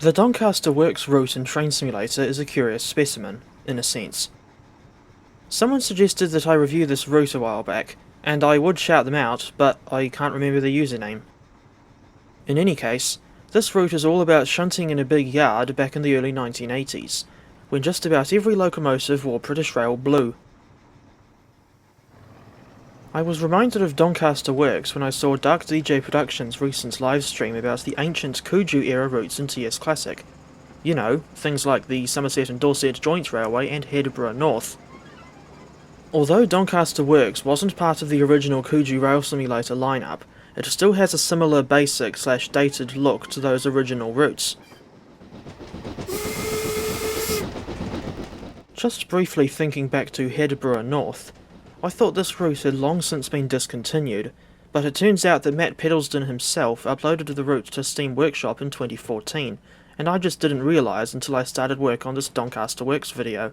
The Doncaster Works route in Train Simulator is a curious specimen, in a sense. Someone suggested that I review this route a while back, and I would shout them out, but I can't remember the username. In any case, this route is all about shunting in a big yard back in the early 1980s, when just about every locomotive wore British Rail blue. I was reminded of Doncaster Works when I saw Dark DJ Productions' recent livestream about the ancient Cuju-era routes in TS Classic. You know, things like the Somerset and Dorset Joint Railway and Headborough North. Although Doncaster Works wasn't part of the original Cuju Rail Simulator lineup, it still has a similar basic/dated look to those original routes. Just briefly thinking back to Headborough North, I thought this route had long since been discontinued, but it turns out that Matt Peddleston himself uploaded the route to Steam Workshop in 2014, and I just didn't realise until I started work on this Doncaster Works video.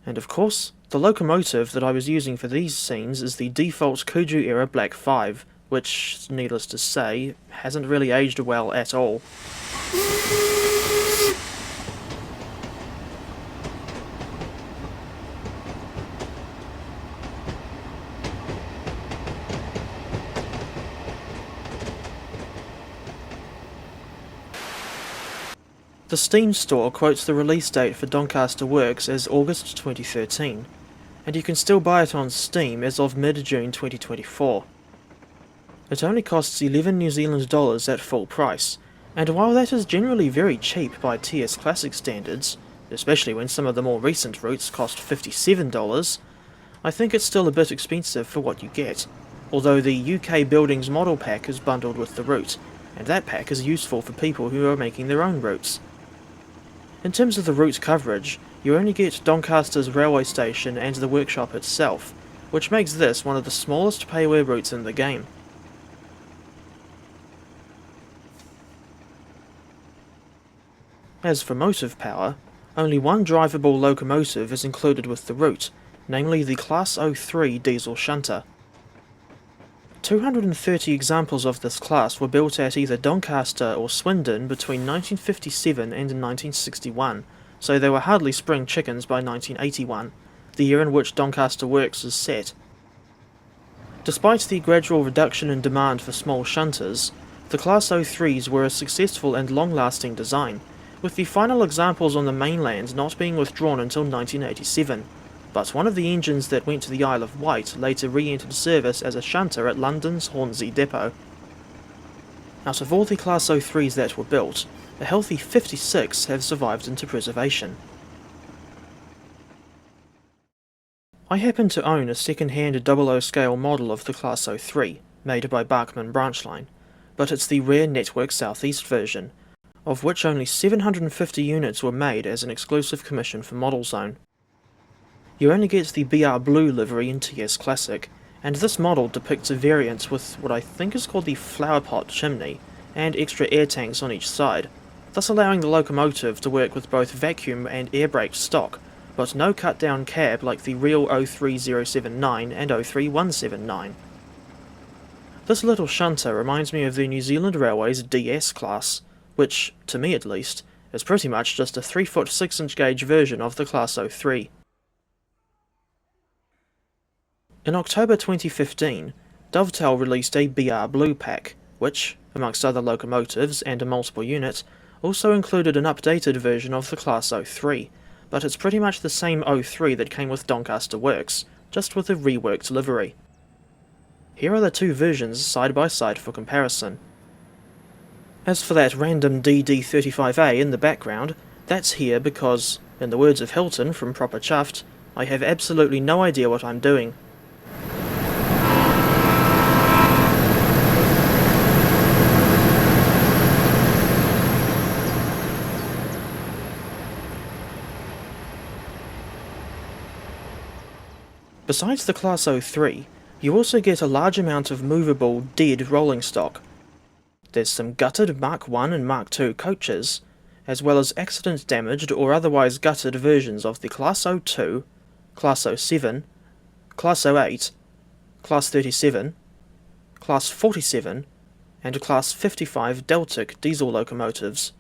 And of course, the locomotive that I was using for these scenes is the default Cuju era Black 5, which, needless to say, hasn't really aged well at all. The Steam store quotes the release date for Doncaster Works as August 2013, and you can still buy it on Steam as of mid-June 2024. It only costs 11 New Zealand dollars at full price, and while that is generally very cheap by TS Classic standards, especially when some of the more recent routes cost $57, I think it's still a bit expensive for what you get, although the UK Buildings model pack is bundled with the route, and that pack is useful for people who are making their own routes. In terms of the route coverage, you only get Doncaster's railway station and the workshop itself, which makes this one of the smallest payware routes in the game. As for motive power, only one drivable locomotive is included with the route, namely the Class 03 diesel shunter. 230 examples of this class were built at either Doncaster or Swindon between 1957 and 1961, so they were hardly spring chickens by 1981, the year in which Doncaster Works is set. Despite the gradual reduction in demand for small shunters, the Class 03s were a successful and long-lasting design, with the final examples on the mainland not being withdrawn until 1987. But one of the engines that went to the Isle of Wight later re-entered service as a shunter at London's Hornsey depot. Out of all the Class 03s that were built, a healthy 56 have survived into preservation. I happen to own a second-hand 00 scale model of the Class 03, made by Bachmann Branchline, but it's the rare Network Southeast version, of which only 750 units were made as an exclusive commission for Model Zone. You only get the BR Blue livery in TS Classic, and this model depicts a variant with what I think is called the flower pot chimney, and extra air tanks on each side, thus allowing the locomotive to work with both vacuum and air brake stock, but no cut-down cab like the real 03079 and 03179. This little shunter reminds me of the New Zealand Railways DS class, which, to me at least, is pretty much just a 3-foot 6-inch gauge version of the Class 03. In October 2015, Dovetail released a BR Blue pack, which, amongst other locomotives and a multiple unit, also included an updated version of the Class 03, but it's pretty much the same 03 that came with Doncaster Works, just with a reworked livery. Here are the two versions side by side for comparison. As for that random DD35A in the background, that's here because, in the words of Hilton from Proper Chuffed, I have absolutely no idea what I'm doing. Besides the Class 03, you also get a large amount of movable, dead rolling stock. There's some gutted Mark I and Mark II coaches, as well as accident-damaged or otherwise gutted versions of the Class 02, Class 07, Class 08, Class 37, Class 47, and Class 55 Deltic diesel locomotives.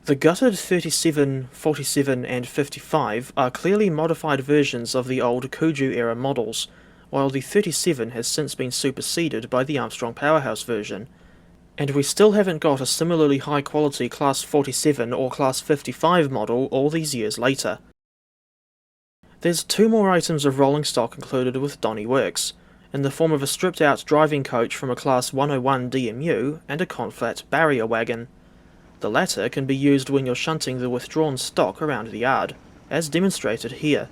The gutted 37, 47 and 55 are clearly modified versions of the old Kuju era models, while the 37 has since been superseded by the Armstrong Powerhouse version, and we still haven't got a similarly high quality Class 47 or Class 55 model all these years later. There's two more items of rolling stock included with Donny Works, in the form of a stripped out driving coach from a Class 101 DMU and a conflat barrier wagon. The latter can be used when you're shunting the withdrawn stock around the yard, as demonstrated here.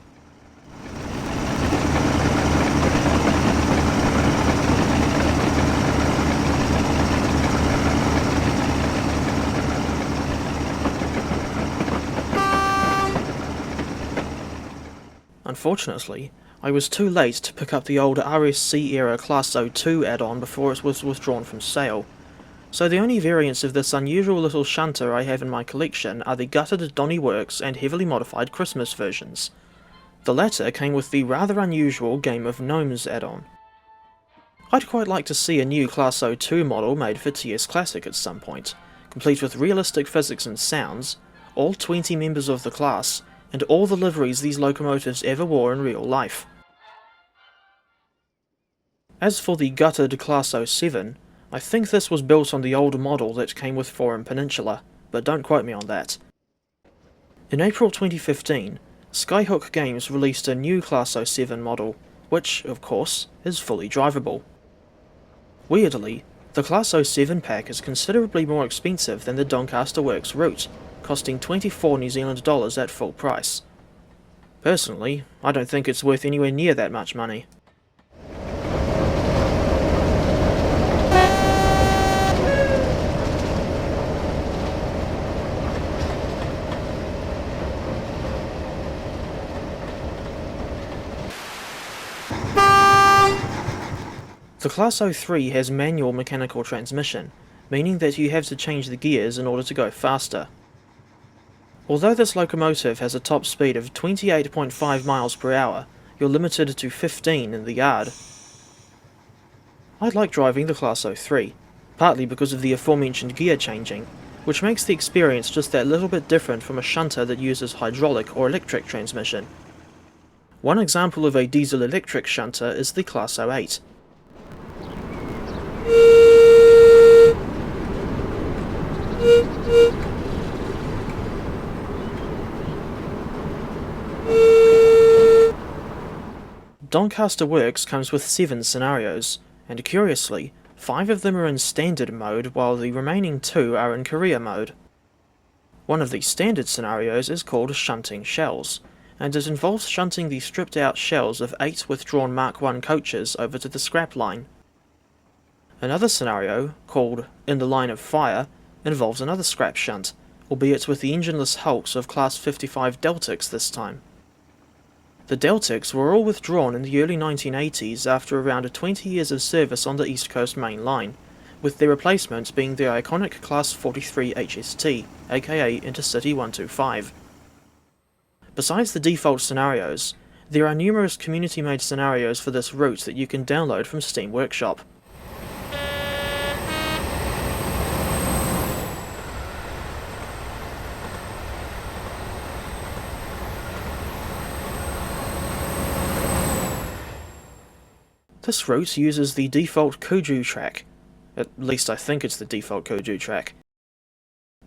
Unfortunately, I was too late to pick up the old RSC era Class 02 add-on before it was withdrawn from sale, so the only variants of this unusual little shunter I have in my collection are the gutted Donny Works and heavily modified Christmas versions. The latter came with the rather unusual Game of Gnomes add-on. I'd quite like to see a new Class 02 model made for TS Classic at some point, complete with realistic physics and sounds, all 20 members of the class, and all the liveries these locomotives ever wore in real life. As for the gutted Class 07, I think this was built on the old model that came with Forum Peninsula, but don't quote me on that. In April 2015, Skyhook Games released a new Class 07 model, which, of course, is fully drivable. Weirdly, the Class 07 pack is considerably more expensive than the Doncaster Works route, costing 24 New Zealand dollars at full price. Personally, I don't think it's worth anywhere near that much money. The Class 03 has manual mechanical transmission, meaning that you have to change the gears in order to go faster. Although this locomotive has a top speed of 28.5 miles per hour, you're limited to 15 in the yard. I like driving the Class 03, partly because of the aforementioned gear changing, which makes the experience just that little bit different from a shunter that uses hydraulic or electric transmission. One example of a diesel-electric shunter is the Class 08. Doncaster Works comes with 7 scenarios, and curiously, 5 of them are in standard mode while the remaining 2 are in career mode. One of the standard scenarios is called shunting shells, and it involves shunting the stripped out shells of 8 withdrawn Mark I coaches over to the scrap line. Another scenario, called In the Line of Fire, involves another scrap shunt, albeit with the engineless hulks of Class 55 Deltics this time. The Deltics were all withdrawn in the early 1980s after around 20 years of service on the East Coast Main Line, with their replacement being the iconic Class 43 HST, aka Intercity 125. Besides the default scenarios, there are numerous community-made scenarios for this route that you can download from Steam Workshop. This route uses the default Kuju track. At least I think it's the default Kuju track.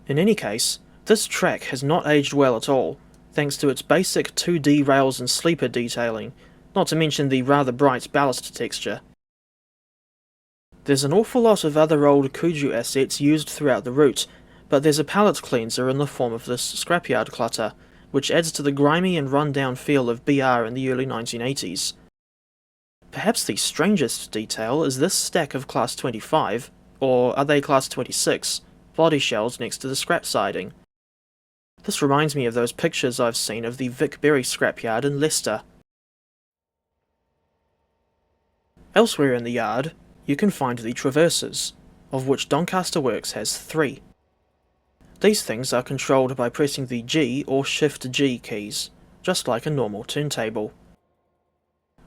In any case, this track has not aged well at all, thanks to its basic 2D rails and sleeper detailing, not to mention the rather bright ballast texture. There's an awful lot of other old Kuju assets used throughout the route, but there's a palette cleanser in the form of this scrapyard clutter, which adds to the grimy and run-down feel of BR in the early 1980s. Perhaps the strangest detail is this stack of Class 25, or are they Class 26, body shells next to the scrap siding. This reminds me of those pictures I've seen of the Vic Berry scrapyard in Leicester. Elsewhere in the yard, you can find the traverses, of which Doncaster Works has 3. These things are controlled by pressing the G or Shift G keys, just like a normal turntable.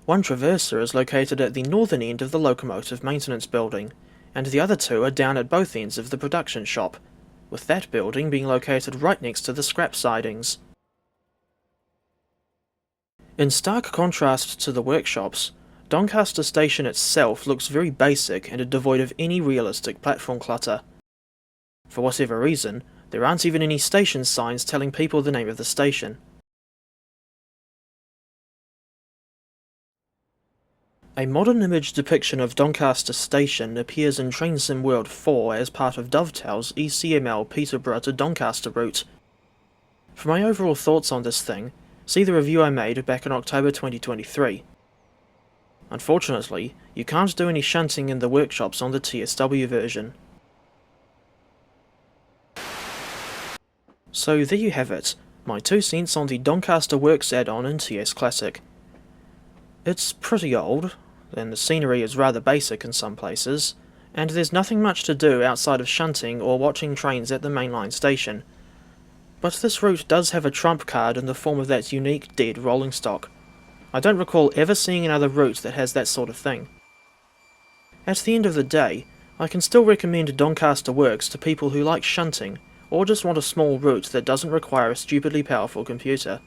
One traverser is located at the northern end of the locomotive maintenance building, and the other two are down at both ends of the production shop, with that building being located right next to the scrap sidings. In stark contrast to the workshops, Doncaster Station itself looks very basic and devoid of any realistic platform clutter. For whatever reason, there aren't even any station signs telling people the name of the station. A modern image depiction of Doncaster Station appears in Train Sim World 4 as part of Dovetail's ECML Peterborough to Doncaster route. For my overall thoughts on this thing, see the review I made back in October 2023. Unfortunately, you can't do any shunting in the workshops on the TSW version. So there you have it, my 2 cents on the Doncaster Works add-on in TS Classic. It's pretty old, and the scenery is rather basic in some places, and there's nothing much to do outside of shunting or watching trains at the mainline station. But this route does have a trump card in the form of that unique dead rolling stock. I don't recall ever seeing another route that has that sort of thing. At the end of the day, I can still recommend Doncaster Works to people who like shunting, or just want a small route that doesn't require a stupidly powerful computer.